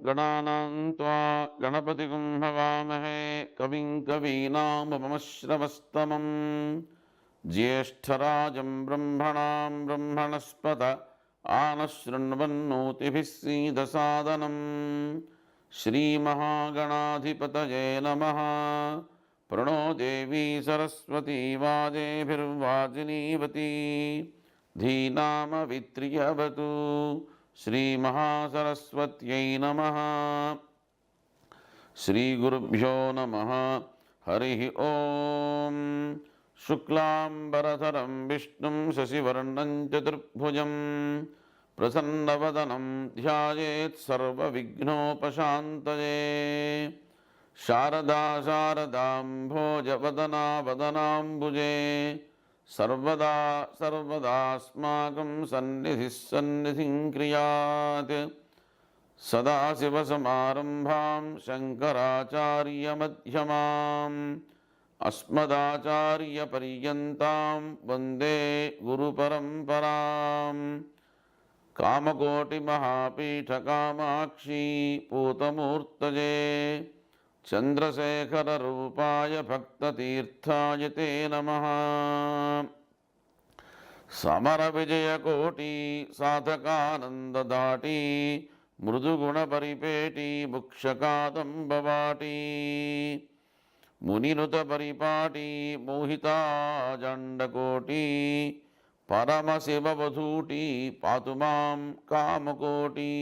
गणानां त्वा गणपतिं हवामहे कविं कवीनामुपमश्रवस्तमं ज्येष्ठराजं ब्रह्मणां ब्रह्मणस्पत आनशृण्वन्नोतिभिः सीदसादनं श्रीमहागणाधिपतये नमः। प्रणो देवी सरस्वती वाजेभिर्वाजिनीवती धीनामवित्र्यवतु। श्रीमहासरस्वत्यै नमः। श्रीगुरुभ्यो नमः। हरिः ओं। शुक्लाम्बरधरं विष्णुं शशिवर्णं चतुर्भुजं प्रसन्नवदनं ध्यायेत् सर्वविघ्नोपशान्तये। शारदा शारदाम्भोजवदना वदनाम्बुजे सर्वदा सर्वदास्माकं सन्निधिः सन्निधिं क्रियात्। सदाशिवसमारम्भां शङ्कराचार्यमध्यमाम् अस्मदाचार्यपर्यन्तां वन्दे गुरुपरम्पराम्। कामकोटिमहापीठकामाक्षी पूतमूर्तये चन्द्रशेखररूपाय भक्ततीर्थाय ते नमः। समरविजयकोटि साधकानन्ददाटी मृदुगुणपरिपेटी मुक्षकादम्बवाटी मुनिनुतपरिपाटी मोहिताजण्डकोटी परमशिववधूटी पातु मां कामकोटी।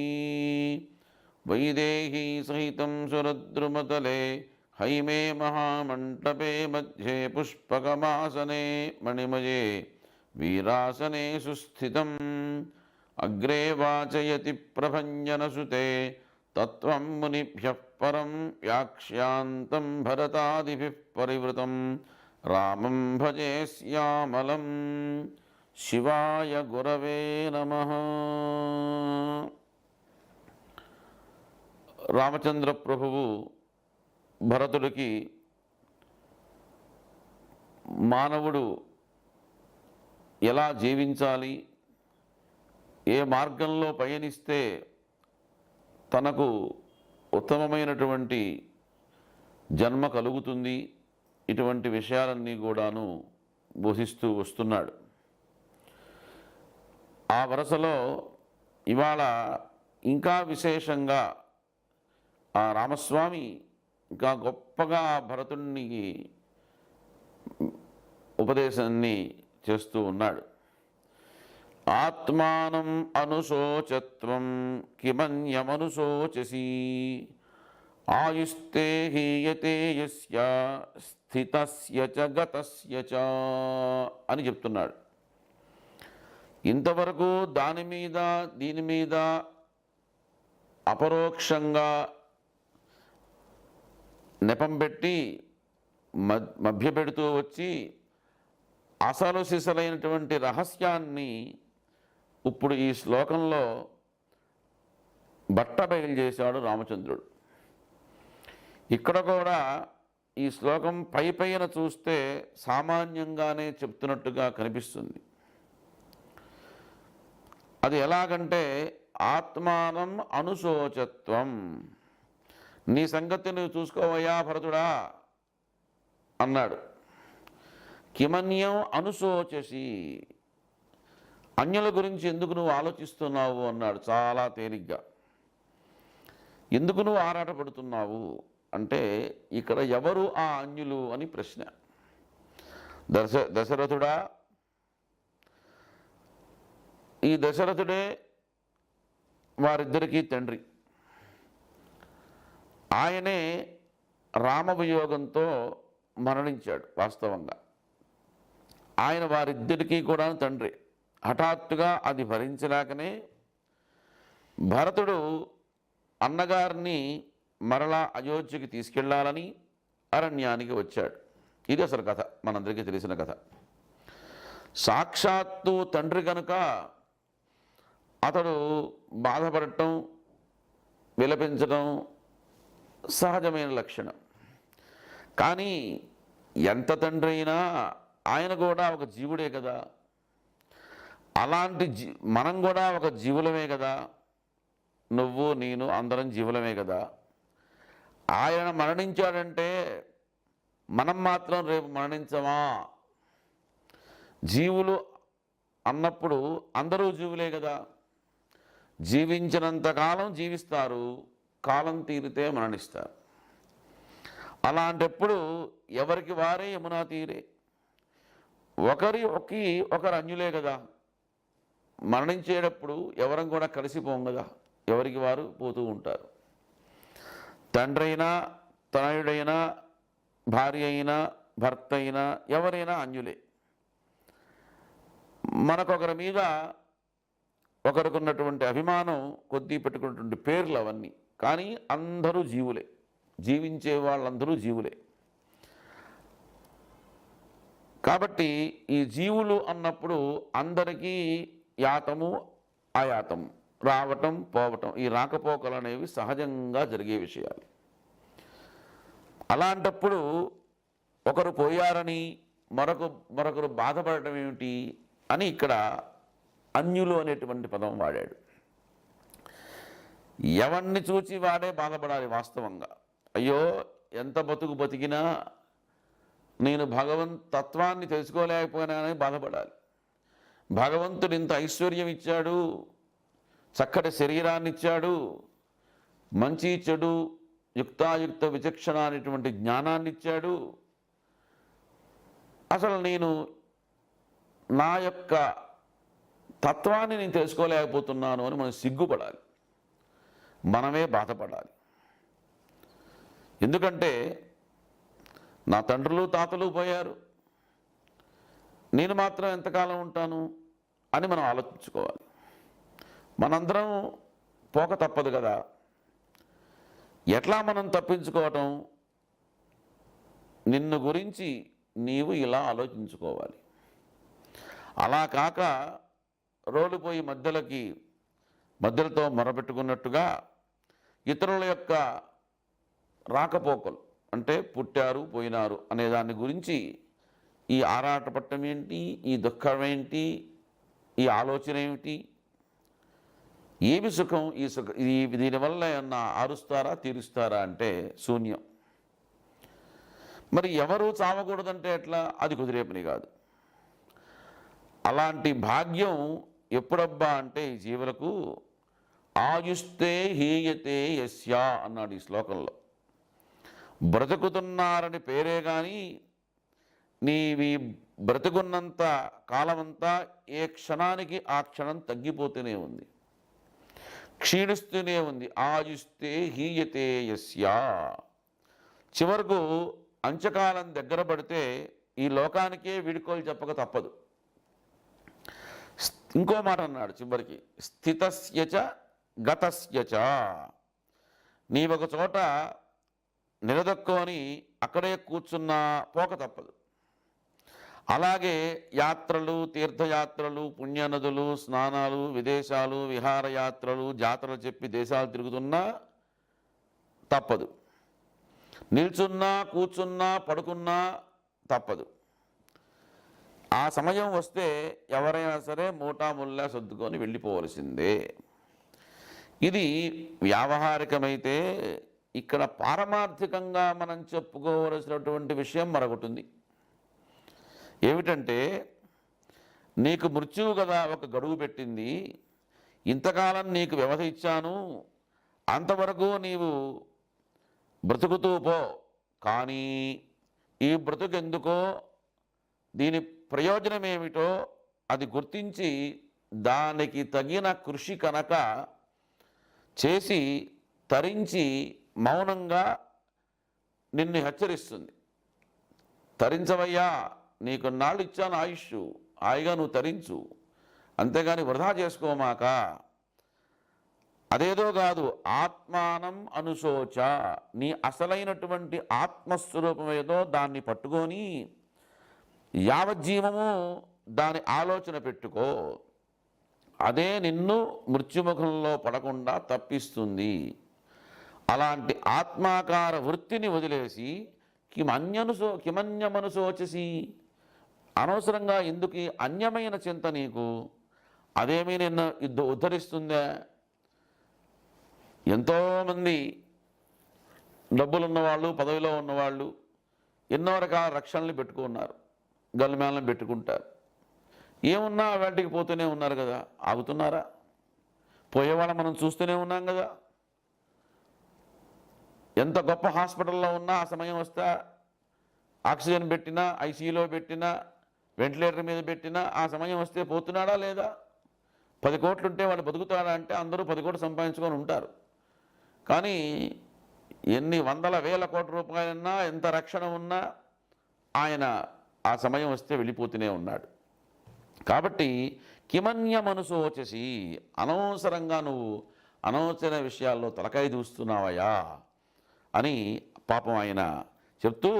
वैदेही सहितं सुरद्रुमतले हैमे महामण्टपे मध्ये पुष्पकमासने मणिमये वीरासने सुस्थितम्। अग्रे वाचयति प्रभञ्जनसुते तत्त्वं मुनिभ्यः परं व्याख्यान्तं भरतादिभिः परिवृतं रामं भजे श्यामलं। शिवाय गुरवे नमः। రామచంద్ర ప్రభువు భరతుడికి మానవుడు ఎలా జీవించాలి, ఏ మార్గంలో పయనిస్తే తనకు ఉత్తమమైనటువంటి జన్మ కలుగుతుంది, ఇటువంటి విషయాలన్నీ కూడాను బోధిస్తూ వస్తున్నాడు. ఆ వరసలో ఇవాళ ఇంకా విశేషంగా ఆ రామస్వామి ఇంకా గొప్పగా భరతునికి ఉపదేశాన్ని చేస్తూ ఉన్నాడు. ఆత్మానం అనుశోచత్వం కిమన్యమనుశోచసి ఆయుస్తే హీయతే యస్య స్థితస్య చ గతస్య చ అని చెప్తున్నాడు. ఇంతవరకు దాని మీద దీని మీద అపరోక్షంగా నెపం పెట్టి మభ్యపెడుతూ వచ్చి అసలు సిసలైనటువంటి రహస్యాన్ని ఇప్పుడు ఈ శ్లోకంలో బట్టబయలు చేశాడు రామచంద్రుడు. ఇక్కడ కూడా ఈ శ్లోకం పైన చూస్తే సామాన్యంగానే చెప్తున్నట్టుగా కనిపిస్తుంది. అది ఎలాగంటే ఆత్మానం అనుశోచత్వం, నీ సంగతి నువ్వు చూసుకోవయ్యా భరతుడా అన్నాడు. కిమన్యం అనుశోచసి, అన్యుల గురించి ఎందుకు నువ్వు ఆలోచిస్తున్నావు అన్నాడు చాలా తేలిగ్గా. ఎందుకు నువ్వు ఆరాటపడుతున్నావు అంటే ఇక్కడ ఎవరు ఆ అన్యులు అని ప్రశ్న. దశరథుడా, ఈ దశరథుడే వారిద్దరికీ తండ్రి. ఆయనే రామవియోగంతో మరణించాడు. వాస్తవంగా ఆయన వారిద్దరికీ కూడా తండ్రి. హఠాత్తుగా అది భరించలేకనే భరతుడు అన్నగారిని మరలా అయోధ్యకి తీసుకెళ్లాలని అరణ్యానికి వచ్చాడు. ఇది అసలు కథ, మనందరికీ తెలిసిన కథ. సాక్షాత్తు తండ్రి కనుక అతడు బాధపడటం, విలపించడం సహజమైన లక్షణం. కానీ ఎంత తండ్రి అయినా ఆయన కూడా ఒక జీవుడే కదా. అలాంటి మనం కూడా ఒక జీవులమే కదా. నువ్వు నేను అందరం జీవులమే కదా. ఆయన మరణించాడంటే మనం మాత్రం రేపు మరణించమా? జీవులు అన్నప్పుడు అందరూ జీవులే కదా. జీవించినంత కాలం జీవిస్తారు, కాలం తీరితే మరణిస్తారు. అలాంటప్పుడు ఎవరికి వారే యమునా తీరే. ఒకరు అన్యులే కదా. మరణించేటప్పుడు ఎవరం కూడా కలిసిపోం కదా, ఎవరికి వారు పోతూ ఉంటారు. తండ్రి అయినా, తనయుడైనా, భార్య అయినా, భర్త అయినా, ఎవరైనా అన్యులే. మనకొకరి మీద ఒకరికున్నటువంటి అభిమానం కొద్దీ పెట్టుకున్నటువంటి పేర్లు అవన్నీ. కానీ అందరూ జీవులే, జీవించే వాళ్ళందరూ జీవులే. కాబట్టి ఈ జీవులు అన్నప్పుడు అందరికీ యాతము ఆయాతము, రావటం పోవటం, ఈ రాకపోకలు అనేవి సహజంగా జరిగే విషయాలు. అలాంటప్పుడు ఒకరు పోయారని మరొకరు బాధపడటం ఏమిటి అని ఇక్కడ అన్యులు అనేటువంటి పదం వాడాడు. ఎవరిని చూచి వాడే బాధపడాలి వాస్తవంగా. అయ్యో ఎంత బతికినా నేను తత్వాన్ని తెలుసుకోలేకపోయినానని బాధపడాలి. భగవంతుడు ఇంత ఐశ్వర్యం ఇచ్చాడు, చక్కటి శరీరాన్ని ఇచ్చాడు, మంచి చెడు యుక్తాయుక్త విచక్షణ అనేటువంటి జ్ఞానాన్ని ఇచ్చాడు. అసలు నేను నా యొక్క తత్వాన్ని నేను తెలుసుకోలేకపోతున్నాను అని మనం సిగ్గుపడాలి, మనమే బాధపడాలి. ఎందుకంటే నా తండ్రులు తాతలు పోయారు, నేను మాత్రం ఎంతకాలం ఉంటాను అని మనం ఆలోచించుకోవాలి. మనందరం పోక తప్పదు కదా. ఎట్లా మనం తప్పించుకోవటం? నిన్ను గురించి నీవు ఇలా ఆలోచించుకోవాలి. అలా కాక రోడ్డుపోయి మధ్యలతో మొరపెట్టుకున్నట్టుగా ఇతరుల యొక్క రాకపోకలు, అంటే పుట్టారు పోయినారు అనే దాని గురించి ఈ ఆరాటపట్టం ఏంటి, ఈ దుఃఖం ఏంటి, ఈ ఆలోచన ఏమిటి, ఏమి సుఖం, దీనివల్ల ఏమన్నా ఆరుస్తారా తీరుస్తారా అంటే శూన్యం. మరి ఎవరు చావకూడదంటే ఎట్లా? అది కుదిరే పని కాదు. అలాంటి భాగ్యం ఎప్పుడబ్బా అంటే ఈ జీవులకు ఆయుస్తే హీయతే యస్యా అన్నాడు ఈ శ్లోకంలో. బ్రతుకుతున్నారని పేరే కానీ నీవి బ్రతుకున్నంత కాలమంతా ఏ క్షణానికి ఆ క్షణం తగ్గిపోతూనే ఉంది, క్షీణిస్తూనే ఉంది. ఆయుస్తే హీయతే యస్యా. చివరకు అంచకాలం దగ్గర పడితే ఈ లోకానికే వీడుకోలు చెప్పక తప్పదు. ఇంకో మాట అన్నాడు చివరికి, స్థితస్యచ గతస్యచ. నీవొక చోట నిలదొక్కుని అక్కడే కూర్చున్నా పోక తప్పదు. అలాగే యాత్రలు, తీర్థయాత్రలు, పుణ్యనదులు, స్నానాలు, విదేశాలు, విహారయాత్రలు, జాతరలు చెప్పి దేశాలు తిరుగుతున్నా తప్పదు. నిల్చున్నా, కూర్చున్నా, పడుకున్నా తప్పదు. ఆ సమయం వస్తే ఎవరైనా సరే మూటాముల్లా సర్దుకొని వెళ్ళిపోవలసిందే. ఇది వ్యావహారికమైతే. ఇక్కడ పారమార్థికంగా మనం చెప్పుకోవలసినటువంటి విషయం మరొకటి ఉంది. ఏమిటంటే, నీకు మృత్యువు కదా ఒక గడువు పెట్టింది, ఇంతకాలం నీకు వ్యవధి ఇచ్చాను, అంతవరకు నీవు బ్రతుకుతూ పో. కానీ ఈ బ్రతుకెందుకో, దీని ప్రయోజనం ఏమిటో అది గుర్తించి దానికి తగిన కృషి కనుక చేసి తరించి మౌనంగా నిన్ను హెచ్చరిస్తుంది. తరించవయ్యా, నీకు నాళ్ళు ఇచ్చాను ఆయుష్, హాయిగా నువ్వు తరించు, అంతేగాని వృధా చేసుకోమాక. అదేదో కాదు, ఆత్మానం అనుశోచ. నీ అసలైనటువంటి ఆత్మస్వరూపం ఏదో దాన్ని పట్టుకొని యావజ్జీవము దాని ఆలోచన పెట్టుకో. అదే నిన్ను మృత్యుముఖంలో పడకుండా తప్పిస్తుంది. అలాంటి ఆత్మాకార వృత్తిని వదిలేసి కిమన్యమనుశోచసి, అనవసరంగా ఎందుకు అన్యమైన చింత నీకు? అదేమీ నిన్ను ఉద్ధరిస్తుందా? ఎంతోమంది డబ్బులున్నవాళ్ళు, పదవిలో ఉన్నవాళ్ళు ఎన్నో రకాల రక్షణలు పెట్టుకున్నారు, గల్మేళం పెట్టుకుంటారు. ఏమున్నా వాటికి పోతూనే ఉన్నారు కదా, ఆగుతున్నారా? పోయేవాళ్ళ మనం చూస్తూనే ఉన్నాం కదా. ఎంత గొప్ప హాస్పిటల్లో ఉన్నా ఆ సమయం వస్తే ఆక్సిజన్ పెట్టినా, ఐసీయూలో పెట్టినా, వెంటిలేటర్ మీద పెట్టినా ఆ సమయం వస్తే పోతున్నాడా లేదా? 10 కోట్లు ఉంటే వాడు బతుకుతాడా అంటే అందరూ 10 కోట్లు సంపాదించుకొని ఉంటారు. కానీ ఎన్ని వందల వేల కోట్ల రూపాయలున్నా, ఎంత రక్షణ ఉన్నా ఆయన ఆ సమయం వస్తే వెళ్ళిపోతూనే ఉన్నాడు. కాబట్టి కిమన్యమనుశోచసి, అనవసరంగా నువ్వు అనవసర విషయాల్లో తలకాయ దూస్తున్నావయ్యా అని పాపం ఆయన చెప్తూ,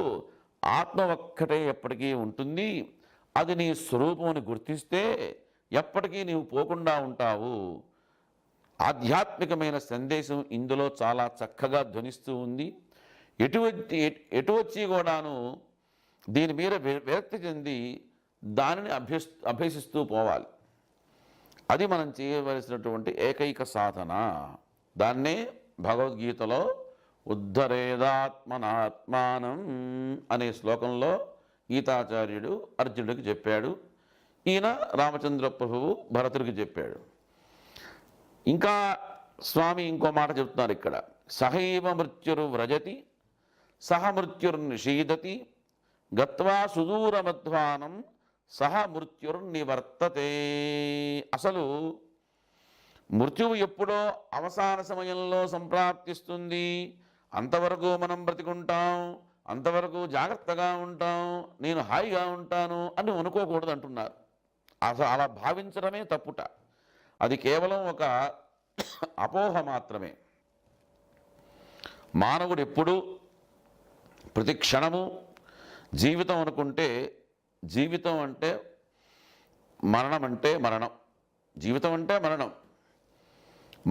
ఆత్మ ఒక్కటే ఎప్పటికీ ఉంటుంది, అది నీ స్వరూపముని గుర్తిస్తే ఎప్పటికీ నీవు పోకుండా ఉంటావు. ఆధ్యాత్మికమైన సందేశం ఇందులో చాలా చక్కగా ధ్వనిస్తూ ఉంది. ఎటు వచ్చి కూడాను దీని మీద విరక్తి చెంది దానిని అభ్యసిస్తూ పోవాలి. అది మనం చేయవలసినటువంటి ఏకైక సాధన. దాన్నే భగవద్గీతలో ఉద్ధరేదాత్మనాత్మానం అనే శ్లోకంలో గీతాచార్యుడు అర్జునుడికి చెప్పాడు. ఈయన రామచంద్ర ప్రభువు భరతుడికి చెప్పాడు. ఇంకా స్వామి ఇంకో మాట చెప్తున్నారు ఇక్కడ, సహైవ మృత్యురు వ్రజతి సహ మృత్యుర్నిషీదతి గత్వా సుదూరమధ్వానం సహ మృత్యుర్నివర్తతే. అసలు మృత్యువు ఎప్పుడో అవసాన సమయంలో సంప్రాప్తిస్తుంది, అంతవరకు మనం బ్రతికుంటాం, అంతవరకు జాగ్రత్తగా ఉంటాం, నేను హాయిగా ఉంటాను అని అనుకోకూడదు అంటున్నారు. అసలు అలా భావించడమే తప్పుట. అది కేవలం ఒక అపోహ మాత్రమే. మానవుడు ఎప్పుడూ ప్రతి క్షణము జీవితం అనుకుంటే, జీవితం అంటే మరణం, అంటే మరణం, జీవితం అంటే మరణం.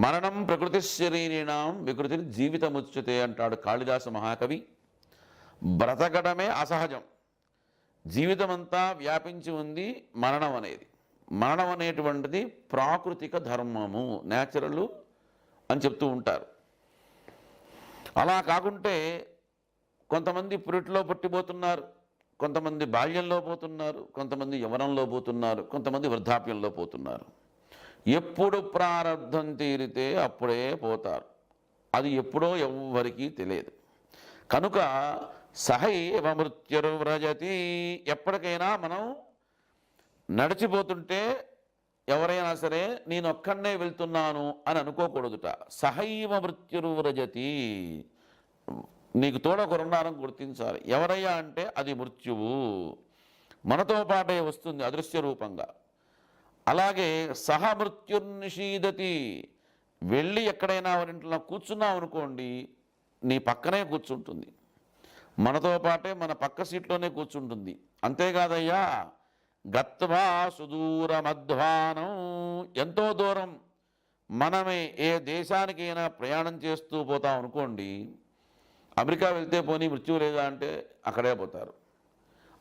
మరణం ప్రకృతి శరీరీణం వికృతి జీవితముచ్యతే అంటాడు కాళిదాస మహాకవి. బ్రతకడమే అసహజం, జీవితమంతా వ్యాపించి ఉంది మరణం అనేది. మరణం అనేటువంటిది ప్రాకృతిక ధర్మము, న్యాచురల్ అని చెప్తూ ఉంటారు. అలా కాకుంటే కొంతమంది పురిటిలో పుట్టిపోతున్నారు, కొంతమంది బాల్యంలో పోతున్నారు, కొంతమంది యవనంలో పోతున్నారు, కొంతమంది వృద్ధాప్యంలో పోతున్నారు. ఎప్పుడు ప్రారంధం తీరితే అప్పుడే పోతారు. అది ఎప్పుడో ఎవ్వరికీ తెలియదు. కనుక సహైవ మృత్యుర్వ్రజతి, ఎప్పటికైనా మనం నడిచిపోతుంటే ఎవరైనా సరే నేను ఒక్కడనే వెళ్తున్నాను అని అనుకోకూడదుట. సహైవ మృత్యుర్వ్రజతి, నీకు తోడ ఒకరున్నారని గుర్తించాలి. ఎవరయ్యా అంటే అది మృత్యువు, మనతో పాటే వస్తుంది అదృశ్య రూపంగా. అలాగే సహ మృత్యుర్నిషీదతి, వెళ్ళి ఎక్కడైనా వారింట్లో కూర్చున్నాం అనుకోండి, నీ పక్కనే కూర్చుంటుంది, మనతో పాటే మన పక్క సీట్లోనే కూర్చుంటుంది. అంతేకాదయ్యా, గత్వా సుదూరమధ్వానం, ఎంతో దూరం మనమే ఏ దేశానికైనా ప్రయాణం చేస్తూ పోతాం అనుకోండి, అమెరికా వెళ్తే పోనీ మృత్యువు లేదా అంటే అక్కడే పోతారు.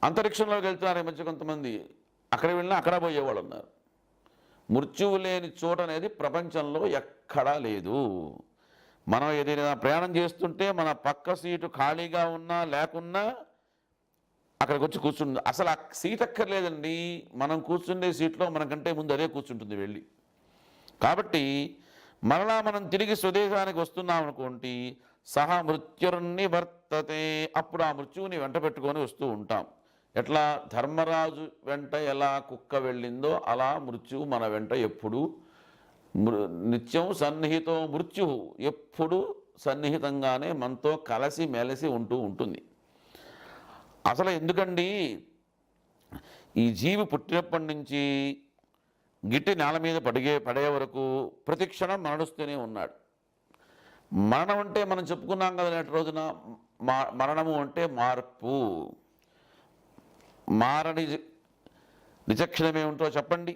అంతరిక్షంలోకి వెళ్తున్నారు ఈ మధ్య కొంతమంది, అక్కడ వెళ్ళినా అక్కడ పోయేవాళ్ళు ఉన్నారు. మృత్యువు లేని చోట అనేది ప్రపంచంలో ఎక్కడా లేదు. మనం ఏదైనా ప్రయాణం చేస్తుంటే మన పక్క సీటు ఖాళీగా ఉన్నా లేకున్నా అక్కడికి వచ్చి కూర్చుంటుంది. అసలు ఆ సీట్ అక్కర్లేదండి, మనం కూర్చుండే సీట్లో మనకంటే ముందు అదే కూర్చుంటుంది వెళ్ళి. కాబట్టి మరలా మనం తిరిగి స్వదేశానికి వస్తున్నాం అనుకోండి, సహ మృత్యుర్నివర్తతే, అప్పుడు ఆ మృత్యువుని వెంట పెట్టుకొని వస్తూ ఉంటాం. ఎట్లా ధర్మరాజు వెంట ఎలా కుక్క వెళ్ళిందో అలా మృత్యువు మన వెంట ఎప్పుడు నిత్యం సన్నిహితో మృత్యు, ఎప్పుడు సన్నిహితంగానే మనతో కలిసి మెలిసి ఉంటూ ఉంటుంది. అసలు ఎందుకండి ఈ జీవి పుట్టినప్పటి నుంచి గిట్టి నేల మీద పడే వరకు ప్రతి క్షణం మరణిస్తూనే ఉన్నాడు. మరణం అంటే మనం చెప్పుకున్నాం కదా నేటి రోజున, మరణము అంటే మార్పు. మారని నిజక్షణం ఏమిటో చెప్పండి.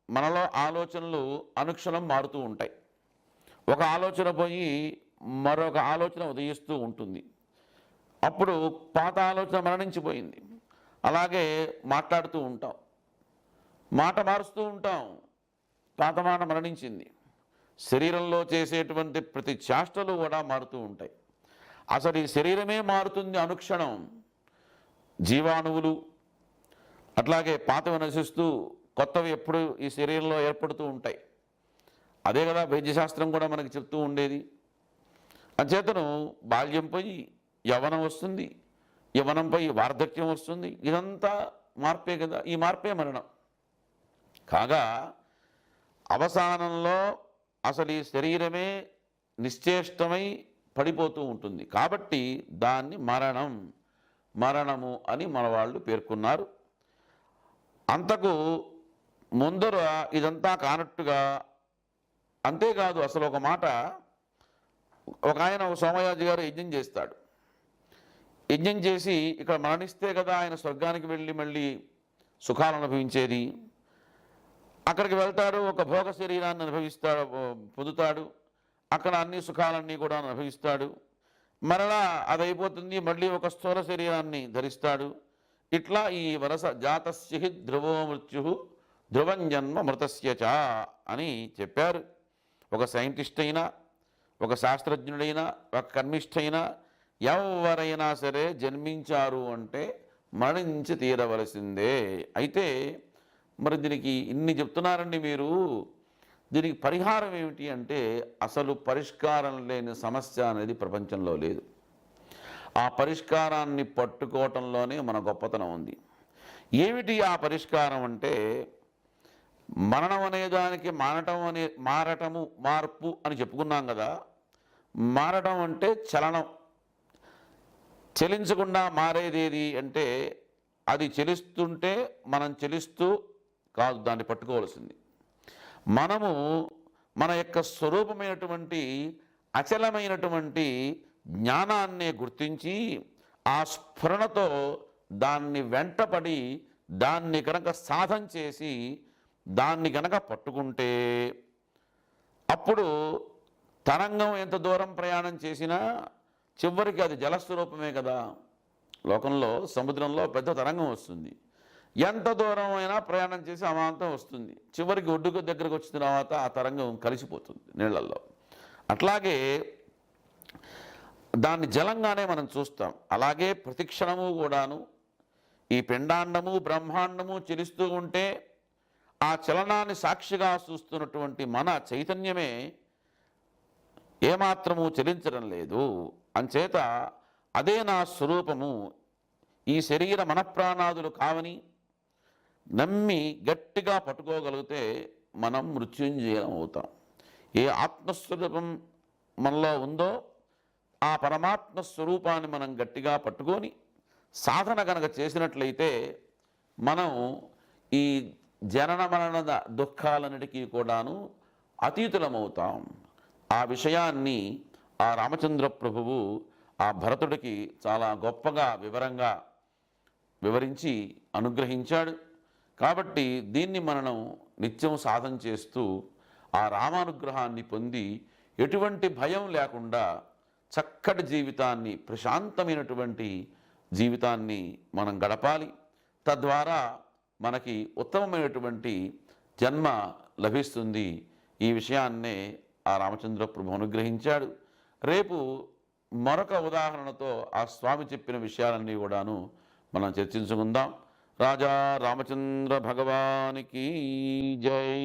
మనలో ఆలోచనలు అనుక్షణం మారుతూ ఉంటాయి. ఒక ఆలోచన పోయి మరొక ఆలోచన ఉదయిస్తూ ఉంటుంది. అప్పుడు పాత ఆలోచన మరణించిపోయింది. అలాగే మాట్లాడుతూ ఉంటాం, మాట మారుస్తూ ఉంటాం, పాత మాట మరణించింది. శరీరంలో చేసేటువంటి ప్రతి చేష్టలు కూడా మారుతూ ఉంటాయి. అసలు ఈ శరీరమే మారుతుంది అనుక్షణం. జీవాణువులు అట్లాగే పాతవి నశిస్తూ కొత్తవి ఎప్పుడు ఈ శరీరంలో ఏర్పడుతూ ఉంటాయి. అదే కదా వైద్యశాస్త్రం కూడా మనకి చెప్తూ ఉండేది. అంచేతను బాల్యం పోయి యవ్వనం వస్తుంది, యవ్వనంపై వార్ధక్యం వస్తుంది. ఇదంతా మార్పే కదా. ఈ మార్పే మరణం కాగా అవసానంలో అసలు ఈ శరీరమే నిశ్చేష్టమై పడిపోతూ ఉంటుంది. కాబట్టి దాన్ని మరణము అని మన వాళ్ళు పేర్కొన్నారు. అంతకు ముందర ఇదంతా కానట్టుగా. అంతేకాదు, అసలు ఒక మాట, ఒక ఆయన సోమయాజి గారు యజ్ఞం చేస్తాడు. యజ్ఞం చేసి ఇక్కడ మరణిస్తే కదా ఆయన స్వర్గానికి వెళ్ళి మళ్ళీ సుఖాలను అనుభవించేది. అక్కడికి వెళ్తాడు, ఒక భోగ శరీరాన్ని పొందుతాడు. అక్కడ అన్ని సుఖాలన్నీ కూడా అనుభవిస్తాడు. మరలా అది అయిపోతుంది, మళ్ళీ ఒక స్థూల శరీరాన్ని ధరిస్తాడు. ఇట్లా ఈ వరస జాతస్య ధ్రువో మృత్యు ధ్రువం జన్మ మృతస్య చ అని చెప్పారు. ఒక సైంటిస్ట్ అయినా, ఒక శాస్త్రజ్ఞుడైనా, ఒక కర్మిష్ఠ అయినా, ఎవరైనా సరే జన్మించారు అంటే మరణించి తీరవలసిందే. అయితే మరి దీనికి ఇన్ని చెప్తున్నారండి మీరు, దీనికి పరిహారం ఏమిటి అంటే అసలు పరిష్కారం లేని సమస్య అనేది ప్రపంచంలో లేదు. ఆ పరిష్కారాన్ని పట్టుకోవటంలోనే మన గొప్పతనం ఉంది. ఏమిటి ఆ పరిష్కారం అంటే మరణం అనేదానికి మార్పు అని చెప్పుకున్నాం కదా. మారటం అంటే చలనం. చలించకుండా మారేదేది అంటే అది చలిస్తుంటే మనం చలిస్తూ కాదు దాన్ని పట్టుకోవాల్సింది. మనము మన యొక్క స్వరూపమైనటువంటి అచలమైనటువంటి జ్ఞానాన్ని గుర్తించి ఆ స్ఫురణతో దాన్ని వెంటపడి దాన్ని కనుక సాధన చేసి దాన్ని కనుక పట్టుకుంటే అప్పుడు తరంగం ఎంత దూరం ప్రయాణం చేసినా చివరికి అది జలస్వరూపమే కదా. లోకంలో సముద్రంలో పెద్ద తరంగం వస్తుంది, ఎంత దూరం అయినా ప్రయాణం చేసి అమాంతం వస్తుంది. చివరికి ఒడ్డుకు దగ్గరకు వచ్చిన తర్వాత ఆ తరంగం కలిసిపోతుంది నీళ్ళల్లో. అట్లాగే దాన్ని జలంగానే మనం చూస్తాం. అలాగే ప్రతిక్షణము కూడాను ఈ పిండాండము బ్రహ్మాండము చలిస్తూ ఉంటే ఆ చలనాన్ని సాక్షిగా చూస్తున్నటువంటి మన చైతన్యమే ఏమాత్రము చలించడం లేదు. అంచేత అదే నా స్వరూపము, ఈ శరీర మనఃప్రాణాదులు కావని నమ్మి గట్టిగా పట్టుకోగలిగితే మనం మృత్యుంజయం అవుతాం. ఏ ఆత్మస్వరూపం మనలో ఉందో ఆ పరమాత్మ స్వరూపాన్ని మనం గట్టిగా పట్టుకొని సాధన కనుక చేసినట్లయితే మనం ఈ జనన మరణ దుఃఖాలన్నిటికీ కూడాను అతీతులమవుతాం. ఆ విషయాన్ని ఆ రామచంద్ర ప్రభువు ఆ భరతుడికి చాలా గొప్పగా వివరంగా వివరించి అనుగ్రహించాడు. కాబట్టి దీన్ని మనం నిత్యం సాధన చేస్తూ ఆ రామానుగ్రహాన్ని పొంది ఎటువంటి భయం లేకుండా చక్కటి జీవితాన్ని, ప్రశాంతమైనటువంటి జీవితాన్ని మనం గడపాలి. తద్వారా మనకి ఉత్తమమైనటువంటి జన్మ లభిస్తుంది. ఈ విషయాన్నే ఆ రామచంద్ర ప్రభు అనుగ్రహించాడు. రేపు మరొక ఉదాహరణతో ఆ స్వామి చెప్పిన విషయాలన్నీ కూడాను మనం చర్చించుకుందాం. రాజా రామచంద్ర భగవానికి జై.